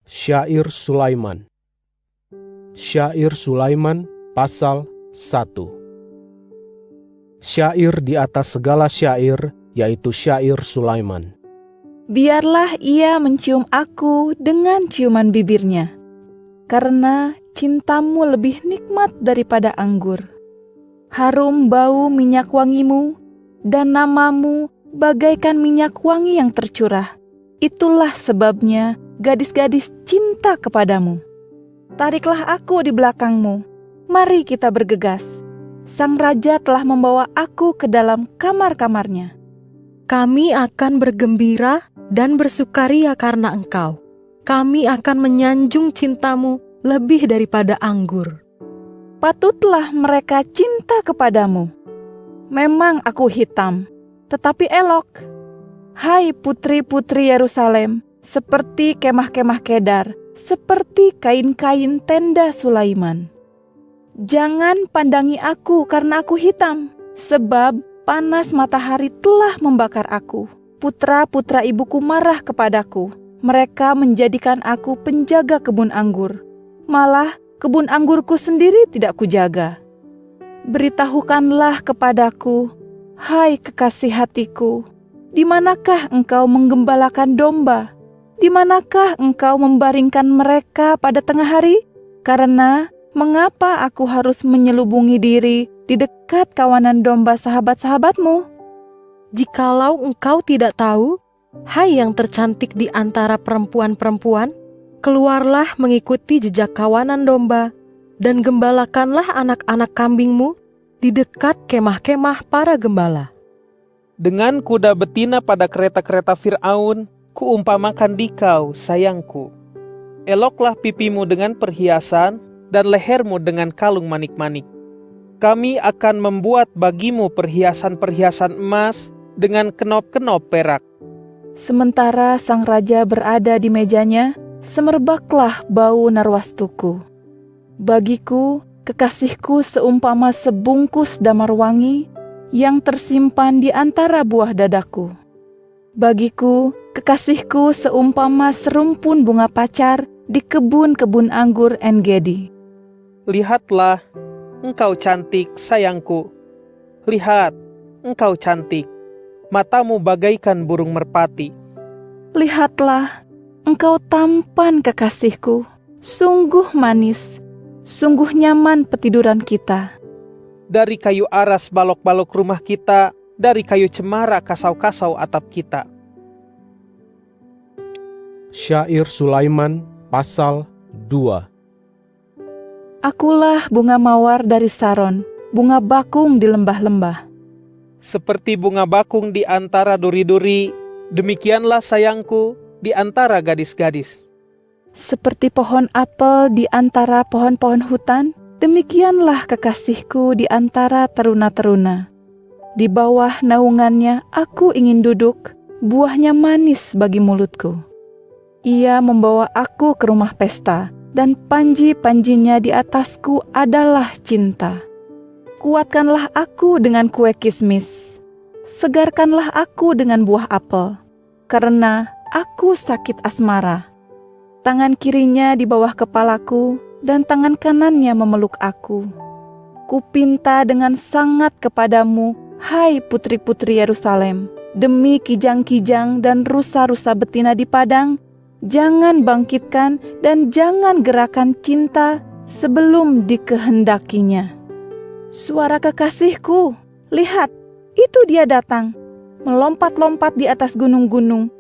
Syair Sulaiman. Syair Sulaiman pasal 1. Syair di atas segala syair, yaitu syair Sulaiman. Biarlah ia mencium aku dengan ciuman bibirnya, karena cintamu lebih nikmat daripada anggur. Harum bau minyak wangimu, dan namamu bagaikan minyak wangi yang tercurah. Itulah sebabnya gadis-gadis cinta kepadamu. Tariklah aku di belakangmu, mari kita bergegas. Sang raja telah membawa aku ke dalam kamar-kamarnya. Kami akan bergembira dan bersukaria karena engkau. Kami akan menyanjung cintamu lebih daripada anggur. Patutlah mereka cinta kepadamu. Memang aku hitam, tetapi elok. Hai putri-putri Yerusalem, seperti kemah-kemah Kedar, seperti kain-kain tenda Sulaiman. Jangan pandangi aku karena aku hitam, sebab panas matahari telah membakar aku. Putra-putra ibuku marah kepadaku. Mereka menjadikan aku penjaga kebun anggur. Malah kebun anggurku sendiri tidak kujaga. Beritahukanlah kepadaku, hai kekasih hatiku, di manakah engkau menggembalakan domba? Di manakah engkau membaringkan mereka pada tengah hari? Karena mengapa aku harus menyelubungi diri di dekat kawanan domba sahabat-sahabatmu? Jikalau engkau tidak tahu, hai yang tercantik di antara perempuan-perempuan, keluarlah mengikuti jejak kawanan domba, dan gembalakanlah anak-anak kambingmu di dekat kemah-kemah para gembala. Dengan kuda betina pada kereta-kereta Fir'aun, kuumpamakan dikau, sayangku. Eloklah pipimu dengan perhiasan, dan lehermu dengan kalung manik-manik. Kami akan membuat bagimu perhiasan-perhiasan emas dengan kenop-kenop perak. Sementara sang raja berada di mejanya, semerbaklah bau narwastuku. Bagiku, kekasihku seumpama sebungkus damar wangi yang tersimpan di antara buah dadaku. Bagiku, kekasihku seumpama serumpun bunga pacar di kebun-kebun anggur En-Gedi. Lihatlah, engkau cantik, sayangku. Lihat, engkau cantik. Matamu bagaikan burung merpati. Lihatlah, engkau tampan kekasihku. Sungguh manis, sungguh nyaman petiduran kita. Dari kayu aras balok-balok rumah kita, dari kayu cemara kasau-kasau atap kita. Syair Sulaiman pasal 2. Akulah bunga mawar dari Saron, bunga bakung di lembah-lembah. Seperti bunga bakung di antara duri-duri, demikianlah sayangku di antara gadis-gadis. Seperti pohon apel di antara pohon-pohon hutan, demikianlah kekasihku di antara teruna-teruna. Di bawah naungannya aku ingin duduk, buahnya manis bagi mulutku. Ia membawa aku ke rumah pesta, dan panji-panjinya di atasku adalah cinta. Kuatkanlah aku dengan kue kismis, segarkanlah aku dengan buah apel, karena aku sakit asmara. Tangan kirinya di bawah kepalaku, dan tangan kanannya memeluk aku. Kupinta dengan sangat kepadamu, hai putri-putri Yerusalem, demi kijang-kijang dan rusa-rusa betina di padang, jangan bangkitkan dan jangan gerakan cinta sebelum dikehendakinya. Suara kekasihku, lihat, itu dia datang, melompat-lompat di atas gunung-gunung,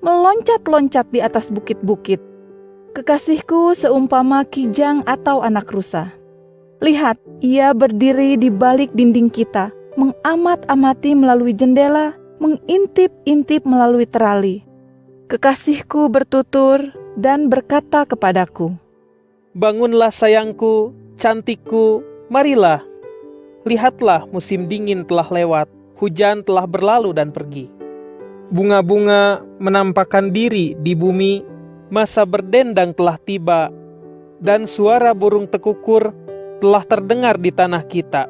meloncat-loncat di atas bukit-bukit. Kekasihku seumpama kijang atau anak rusa. Lihat, ia berdiri di balik dinding kita, mengamat-amati melalui jendela, mengintip-intip melalui terali. Kekasihku bertutur dan berkata kepadaku, Bangunlah sayangku, cantikku, marilah. Lihatlah, musim dingin telah lewat, hujan telah berlalu dan pergi. Bunga-bunga menampakkan diri di bumi, masa berdendang telah tiba, dan suara burung tekukur telah terdengar di tanah kita.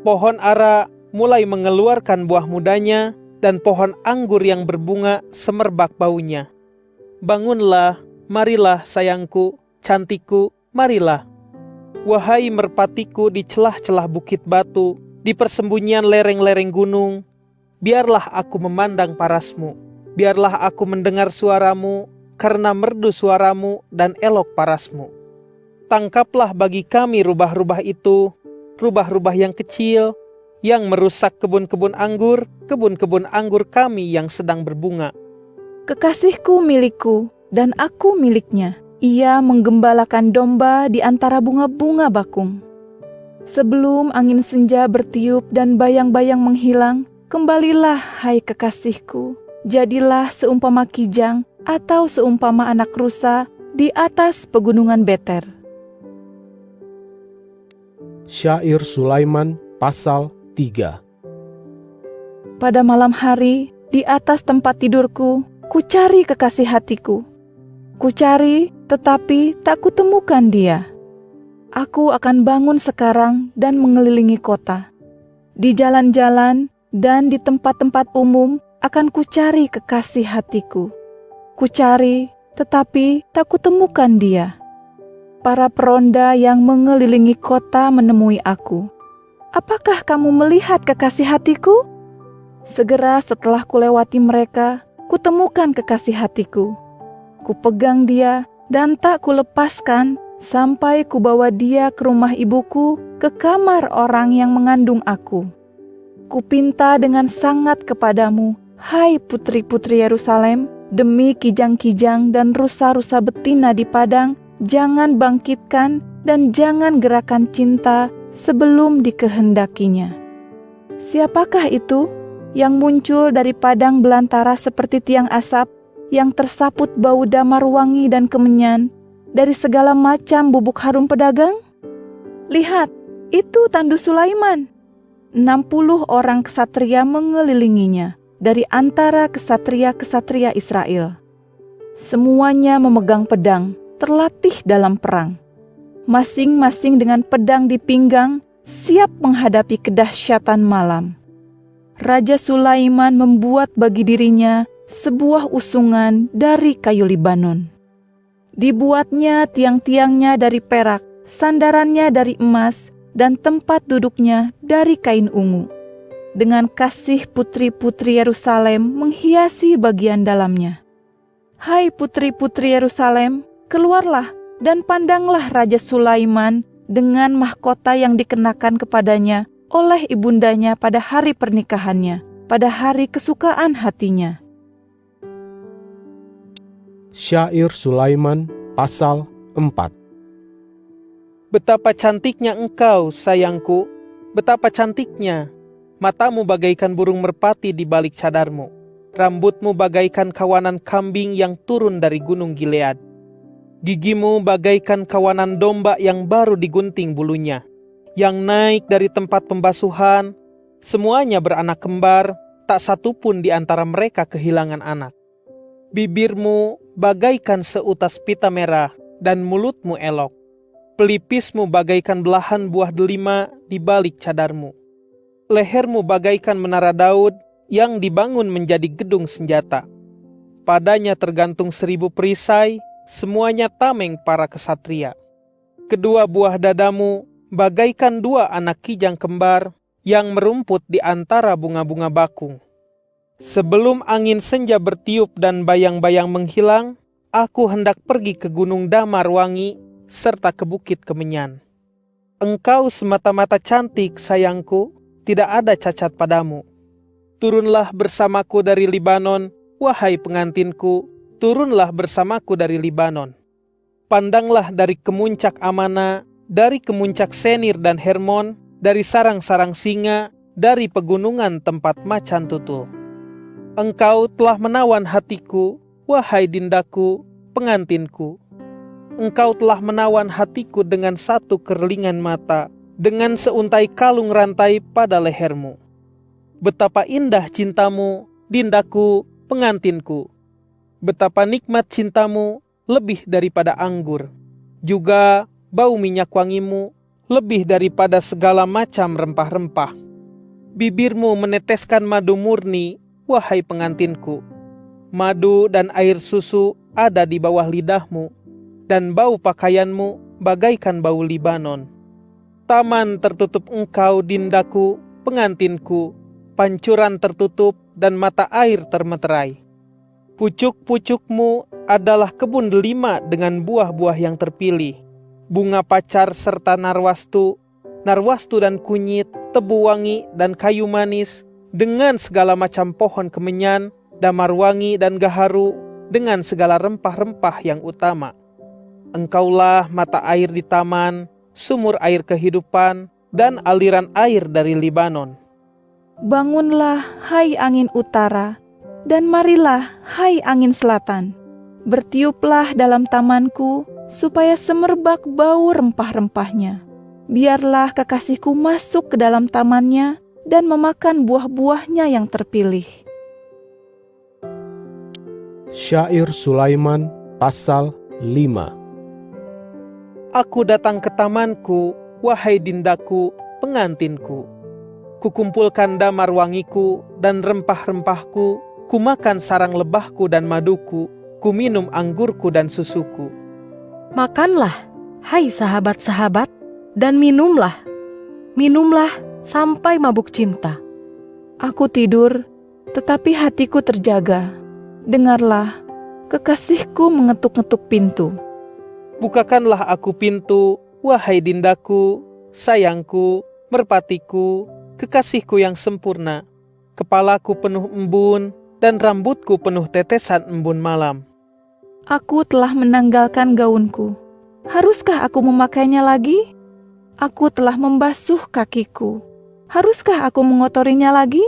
Pohon ara mulai mengeluarkan buah mudanya, dan pohon anggur yang berbunga semerbak baunya. Bangunlah, marilah sayangku, cantikku, marilah. Wahai merpatiku di celah-celah bukit batu, di persembunyian lereng-lereng gunung, biarlah aku memandang parasmu, biarlah aku mendengar suaramu, karena merdu suaramu dan elok parasmu. Tangkaplah bagi kami rubah-rubah itu, rubah-rubah yang kecil, yang merusak kebun-kebun anggur kami yang sedang berbunga. Kekasihku milikku, dan aku miliknya. Ia menggembalakan domba di antara bunga-bunga bakung. Sebelum angin senja bertiup dan bayang-bayang menghilang, kembalilah hai kekasihku. Jadilah seumpama kijang atau seumpama anak rusa di atas pegunungan Beter. Syair Sulaiman pasal 3. Pada malam hari, di atas tempat tidurku, kucari kekasih hatiku. Kucari, tetapi tak kutemukan dia. Aku akan bangun sekarang dan mengelilingi kota. Di jalan-jalan dan di tempat-tempat umum akan kucari kekasih hatiku. Kucari, tetapi tak kutemukan dia. Para peronda yang mengelilingi kota menemui aku. Apakah kamu melihat kekasih hatiku? Segera setelah kulewati mereka, kutemukan kekasih hatiku. Kupegang dia dan tak kulepaskan sampai kubawa dia ke rumah ibuku, ke kamar orang yang mengandung aku. Kupinta dengan sangat kepadamu, hai putri-putri Yerusalem, demi kijang-kijang dan rusa-rusa betina di padang, jangan bangkitkan dan jangan gerakan cinta sebelum dikehendakinya. Siapakah itu yang muncul dari padang belantara seperti tiang asap, yang tersaput bau damar wangi dan kemenyan dari segala macam bubuk harum pedagang? Lihat, itu tandu Sulaiman. 60 orang kesatria mengelilinginya dari antara kesatria-kesatria Israel. Semuanya memegang pedang, terlatih dalam perang. Masing-masing dengan pedang di pinggang, siap menghadapi kedahsyatan malam. Raja Sulaiman membuat bagi dirinya sebuah usungan dari kayu Libanon. Dibuatnya tiang-tiangnya dari perak, sandarannya dari emas, dan tempat duduknya dari kain ungu. Dengan kasih putri-putri Yerusalem menghiasi bagian dalamnya. Hai putri-putri Yerusalem, keluarlah dan pandanglah Raja Sulaiman dengan mahkota yang dikenakan kepadanya oleh ibundanya pada hari pernikahannya, pada hari kesukaan hatinya. Syair Sulaiman pasal 4. Betapa cantiknya engkau, sayangku, betapa cantiknya. Matamu bagaikan burung merpati di balik cadarmu. Rambutmu bagaikan kawanan kambing yang turun dari gunung Gilead. Gigimu bagaikan kawanan domba yang baru digunting bulunya, yang naik dari tempat pembasuhan. Semuanya beranak kembar, tak satu pun di antara mereka kehilangan anak. Bibirmu bagaikan seutas pita merah, dan mulutmu elok. Pelipismu bagaikan belahan buah delima di balik cadarmu. Lehermu bagaikan menara Daud yang dibangun menjadi gedung senjata. Padanya tergantung 1000 perisai, semuanya tameng para kesatria. Kedua buah dadamu bagaikan 2 anak kijang kembar yang merumput di antara bunga-bunga bakung. Sebelum angin senja bertiup dan bayang-bayang menghilang, aku hendak pergi ke gunung damar wangi serta ke bukit kemenyan. Engkau semata-mata cantik, sayangku, tidak ada cacat padamu. Turunlah bersamaku dari Libanon, wahai pengantinku, turunlah bersamaku dari Libanon. Pandanglah dari kemuncak Amana, dari kemuncak Senir dan Hermon, dari sarang-sarang singa, dari pegunungan tempat macan tutul. Engkau telah menawan hatiku, wahai dindaku, pengantinku. Engkau telah menawan hatiku dengan satu kerlingan mata, dengan seuntai kalung rantai pada lehermu. Betapa indah cintamu, dindaku, pengantinku. Betapa nikmat cintamu, lebih daripada anggur. Juga bau minyak wangimu, lebih daripada segala macam rempah-rempah. Bibirmu meneteskan madu murni, wahai pengantinku. madu dan air susu ada di bawah lidahmu, dan bau pakaianmu bagaikan bau Libanon. Taman tertutup engkau, dindaku, pengantinku, pancuran tertutup dan mata air termeterai. Pucuk-pucukmu adalah kebun delima dengan buah-buah yang terpilih, bunga pacar serta narwastu dan kunyit, tebu wangi dan kayu manis, dengan segala macam pohon kemenyan, damar wangi dan gaharu, dengan segala rempah-rempah yang utama. Engkaulah mata air di taman, sumur air kehidupan, dan aliran air dari Libanon. Bangunlah, hai angin utara, dan marilah, hai angin selatan. Bertiuplah dalam tamanku, supaya semerbak bau rempah-rempahnya. Biarlah kekasihku masuk ke dalam tamannya, dan memakan buah-buahnya yang terpilih. Syair Sulaiman pasal 5. Aku datang ke tamanku, wahai dindaku, pengantinku. Kukumpulkan damar wangiku dan rempah-rempahku, kumakan sarang lebahku dan maduku, kuminum anggurku dan susuku. Makanlah, hai sahabat-sahabat, dan minumlah. Minumlah sampai mabuk cinta. Aku tidur, tetapi hatiku terjaga. Dengarlah, kekasihku mengetuk-ngetuk pintu. Bukakanlah aku pintu, wahai dindaku, sayangku, merpatiku, kekasihku yang sempurna. Kepalaku penuh embun, dan rambutku penuh tetesan embun malam. Aku telah menanggalkan gaunku. Haruskah aku memakainya lagi? Aku telah membasuh kakiku. Haruskah aku mengotorinya lagi?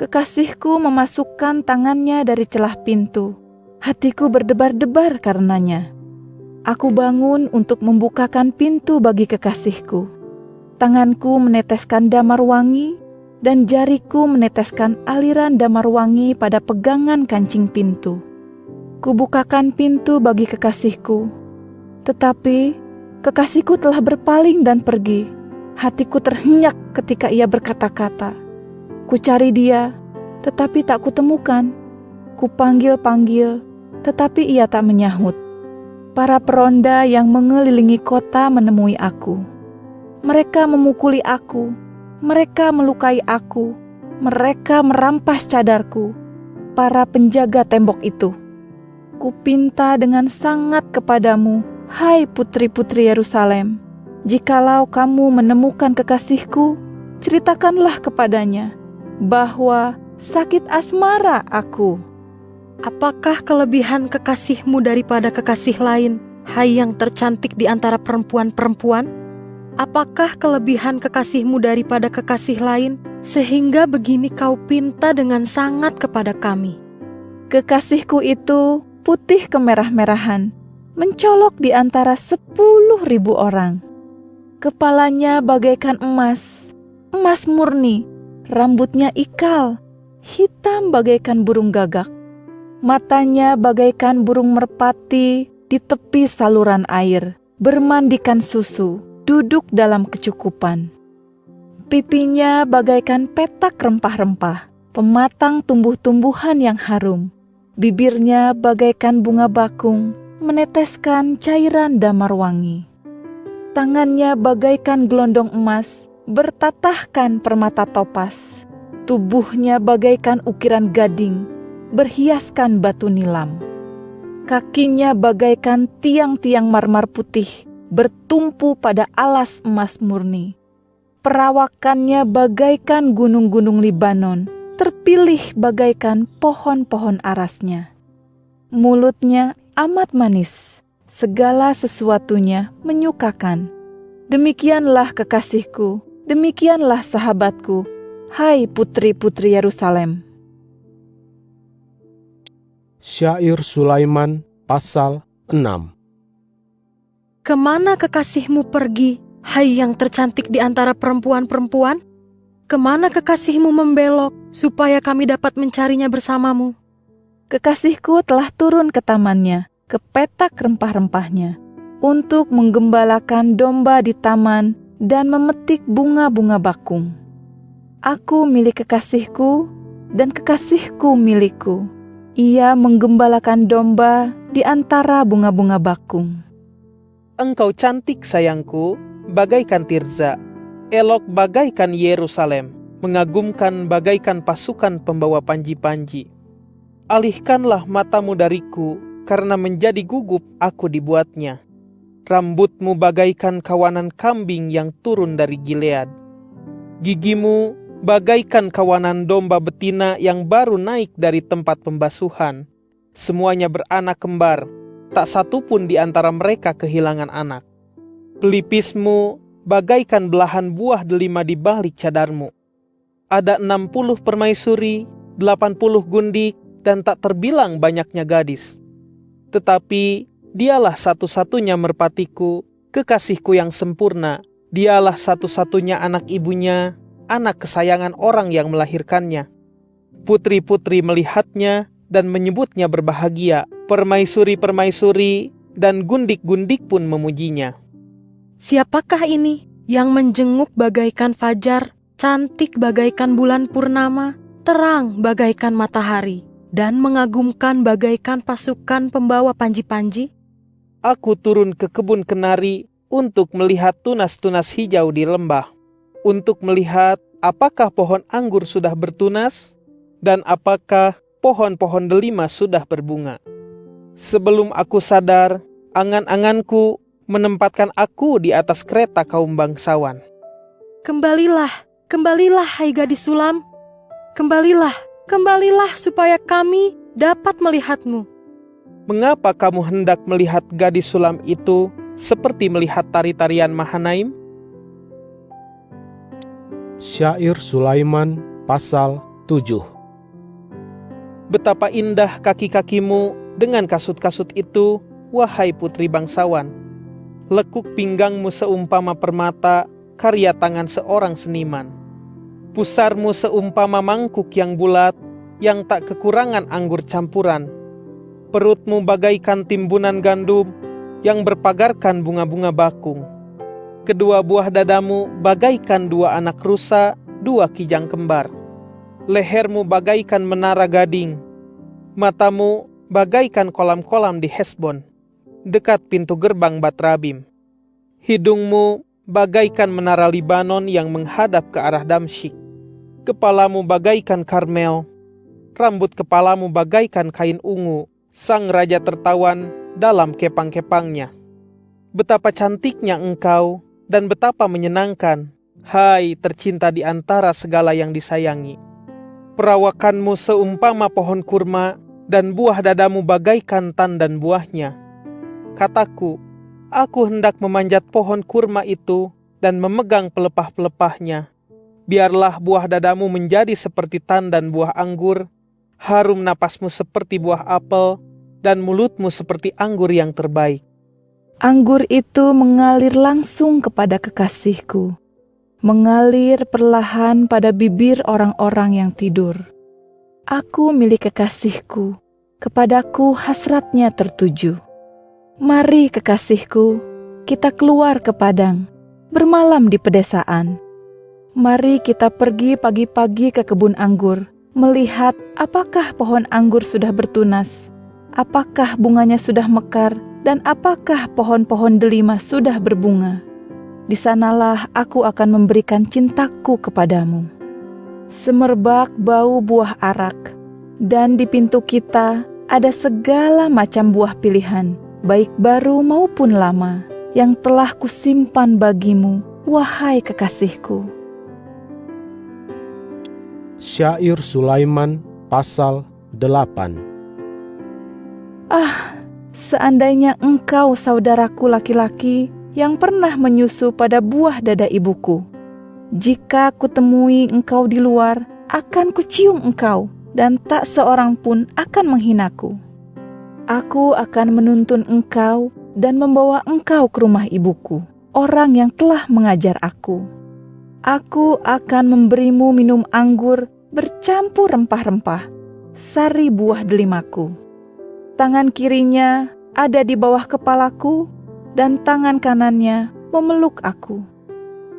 Kekasihku memasukkan tangannya dari celah pintu. Hatiku berdebar-debar karenanya. Aku bangun untuk membukakan pintu bagi kekasihku. Tanganku meneteskan damar wangi, dan jariku meneteskan aliran damar wangi pada pegangan kancing pintu. Kubukakan pintu bagi kekasihku, tetapi kekasihku telah berpaling dan pergi. Hatiku terhenyak ketika ia berkata-kata. Kucari dia, tetapi tak kutemukan. Kupanggil-panggil, tetapi ia tak menyahut. Para peronda yang mengelilingi kota menemui aku. Mereka memukuli aku, mereka melukai aku, mereka merampas cadarku, para penjaga tembok itu. Kupinta dengan sangat kepadamu, hai putri-putri Yerusalem, jikalau kamu menemukan kekasihku, ceritakanlah kepadanya bahwa sakit asmara aku. Apakah kelebihan kekasihmu daripada kekasih lain, hai yang tercantik di antara perempuan-perempuan? Apakah kelebihan kekasihmu daripada kekasih lain, sehingga begini kau pinta dengan sangat kepada kami? Kekasihku itu putih kemerah-merahan, mencolok di antara 10.000 orang. Kepalanya bagaikan emas, emas murni, rambutnya ikal, hitam bagaikan burung gagak. Matanya bagaikan burung merpati di tepi saluran air, bermandikan susu, duduk dalam kecukupan. Pipinya bagaikan petak rempah-rempah, pematang tumbuh-tumbuhan yang harum. Bibirnya bagaikan bunga bakung, meneteskan cairan damar wangi. Tangannya bagaikan gelondong emas, bertatahkan permata topas. Tubuhnya bagaikan ukiran gading, berhiaskan batu nilam. Kakinya bagaikan tiang-tiang marmer putih, bertumpu pada alas emas murni. Perawakannya bagaikan gunung-gunung Libanon, terpilih bagaikan pohon-pohon arasnya. Mulutnya amat manis, segala sesuatunya menyukakan. Demikianlah kekasihku, demikianlah sahabatku, hai putri-putri Yerusalem. Syair Sulaiman pasal 6. Kemana kekasihmu pergi, hai yang tercantik di antara perempuan-perempuan? Kemana kekasihmu membelok, supaya kami dapat mencarinya bersamamu? Kekasihku telah turun ke tamannya, ke petak rempah-rempahnya, untuk menggembalakan domba di taman dan memetik bunga-bunga bakung. Aku milik kekasihku, dan kekasihku milikku. Ia menggembalakan domba di antara bunga-bunga bakung. Engkau cantik sayangku, bagaikan Tirza, elok bagaikan Yerusalem, mengagumkan bagaikan pasukan pembawa panji-panji. Alihkanlah matamu dariku, karena menjadi gugup aku dibuatnya. Rambutmu bagaikan kawanan kambing yang turun dari Gilead. Gigimu bagaikan kawanan domba betina yang baru naik dari tempat pembasuhan. Semuanya beranak kembar, tak satu pun di antara mereka kehilangan anak. Pelipismu bagaikan belahan buah delima di balik cadarmu. Ada 60 permaisuri, 80 gundik, dan tak terbilang banyaknya gadis. Tetapi dialah satu-satunya merpatiku, kekasihku yang sempurna. Dialah satu-satunya anak ibunya, anak kesayangan orang yang melahirkannya. Putri-putri melihatnya dan menyebutnya berbahagia. Permaisuri-permaisuri dan gundik-gundik pun memujinya. Siapakah ini yang menjenguk bagaikan fajar, cantik bagaikan bulan purnama, terang bagaikan matahari, dan mengagumkan bagaikan pasukan pembawa panji-panji? Aku turun ke kebun kenari untuk melihat tunas-tunas hijau di lembah, untuk melihat apakah pohon anggur sudah bertunas dan apakah pohon-pohon delima sudah berbunga. Sebelum aku sadar, angan-anganku menempatkan aku di atas kereta kaum bangsawan. Kembalilah, kembalilah hai gadis sulam. Kembalilah, kembalilah supaya kami dapat melihatmu. Mengapa kamu hendak melihat gadis sulam itu seperti melihat tari-tarian Mahanaim? Syair Sulaiman pasal 7. Betapa indah kaki-kakimu dengan kasut-kasut itu, wahai putri bangsawan. Lekuk pinggangmu seumpama permata, karya tangan seorang seniman. Pusarmu seumpama mangkuk yang bulat, yang tak kekurangan anggur campuran. Perutmu bagaikan timbunan gandum, yang berpagarkan bunga-bunga bakung. Kedua buah dadamu bagaikan dua anak rusa, dua kijang kembar. Lehermu bagaikan menara gading. Matamu bagaikan kolam-kolam di Hesbon, dekat pintu gerbang Batrabim. Hidungmu bagaikan menara Libanon yang menghadap ke arah Damsyik. Kepalamu bagaikan Karmel, rambut kepalamu bagaikan kain ungu, sang raja tertawan dalam kepang-kepangnya. Betapa cantiknya engkau dan betapa menyenangkan, hai tercinta di antara segala yang disayangi. Perawakanmu seumpama pohon kurma, dan buah dadamu bagaikan tandan buahnya. Kataku, aku hendak memanjat pohon kurma itu dan memegang pelepah-pelepahnya. Biarlah buah dadamu menjadi seperti tandan buah anggur, harum napasmu seperti buah apel, dan mulutmu seperti anggur yang terbaik. Anggur itu mengalir langsung kepada kekasihku, mengalir perlahan pada bibir orang-orang yang tidur. Aku milik kekasihku, kepadaku hasratnya tertuju. Mari kekasihku, kita keluar ke padang, bermalam di pedesaan. Mari kita pergi pagi-pagi ke kebun anggur, melihat apakah pohon anggur sudah bertunas, apakah bunganya sudah mekar, dan apakah pohon-pohon delima sudah berbunga. Di sanalah aku akan memberikan cintaku kepadamu. Semerbak bau buah arak, dan di pintu kita ada segala macam buah pilihan, baik baru maupun lama, yang telah kusimpan bagimu, wahai kekasihku. Syair Sulaiman pasal 8. Seandainya engkau saudaraku laki-laki yang pernah menyusu pada buah dada ibuku. Jika kutemui engkau di luar, akan kucium engkau, dan tak seorang pun akan menghinaku. Aku akan menuntun engkau dan membawa engkau ke rumah ibuku, orang yang telah mengajar aku. Aku akan memberimu minum anggur bercampur rempah-rempah, sari buah delimaku. Tangan kirinya ada di bawah kepalaku, dan tangan kanannya memeluk aku.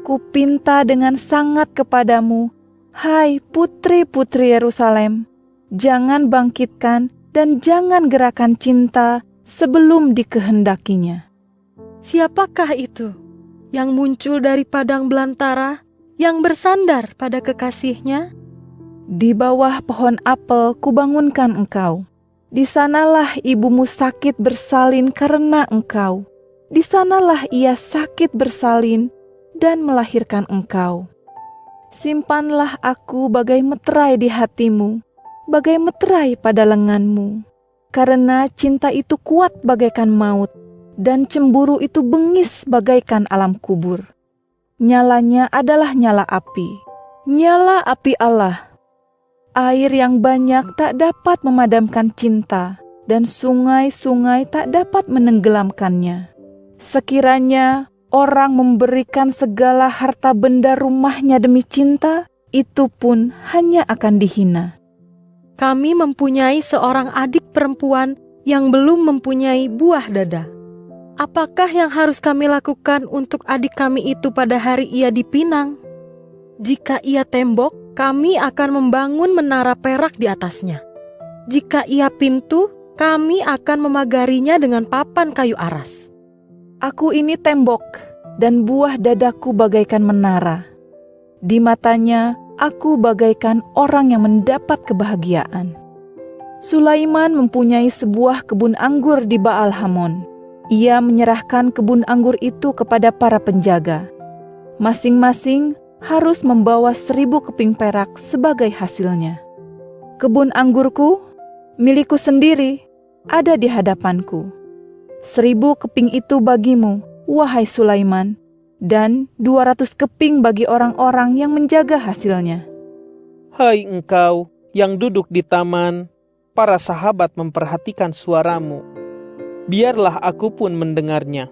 Kupinta dengan sangat kepadamu, hai putri-putri Yerusalem, jangan bangkitkan dan jangan gerakan cinta sebelum dikehendakinya. Siapakah itu yang muncul dari padang belantara, yang bersandar pada kekasihnya? Di bawah pohon apel kubangunkan engkau. Di sanalah ibumu sakit bersalin karena engkau. Di sanalah ia sakit bersalin dan melahirkan engkau. Simpanlah aku bagai meterai di hatimu, bagai meterai pada lenganmu. Karena cinta itu kuat bagaikan maut, dan cemburu itu bengis bagaikan alam kubur. Nyalanya adalah nyala api Allah. Air yang banyak tak dapat memadamkan cinta, dan sungai-sungai tak dapat menenggelamkannya. Sekiranya orang memberikan segala harta benda rumahnya demi cinta, itu pun hanya akan dihina. Kami mempunyai seorang adik perempuan yang belum mempunyai buah dada. Apakah yang harus kami lakukan untuk adik kami itu pada hari ia dipinang? Jika ia tembok, kami akan membangun menara perak di atasnya. Jika ia pintu, kami akan memagarinya dengan papan kayu aras. Aku ini tembok, dan buah dadaku bagaikan menara. Di matanya, aku bagaikan orang yang mendapat kebahagiaan. Sulaiman mempunyai sebuah kebun anggur di Baal Hamon. Ia menyerahkan kebun anggur itu kepada para penjaga. Masing-masing harus membawa 1.000 keping perak sebagai hasilnya. Kebun anggurku, milikku sendiri, ada di hadapanku. 1.000 keping itu bagimu, wahai Sulaiman, dan 200 keping bagi orang-orang yang menjaga hasilnya. Hai engkau yang duduk di taman, para sahabat memperhatikan suaramu. Biarlah aku pun mendengarnya.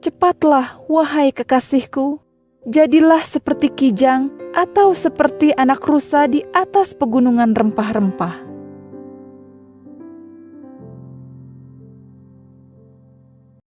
Cepatlah, wahai kekasihku, jadilah seperti kijang atau seperti anak rusa di atas pegunungan rempah-rempah.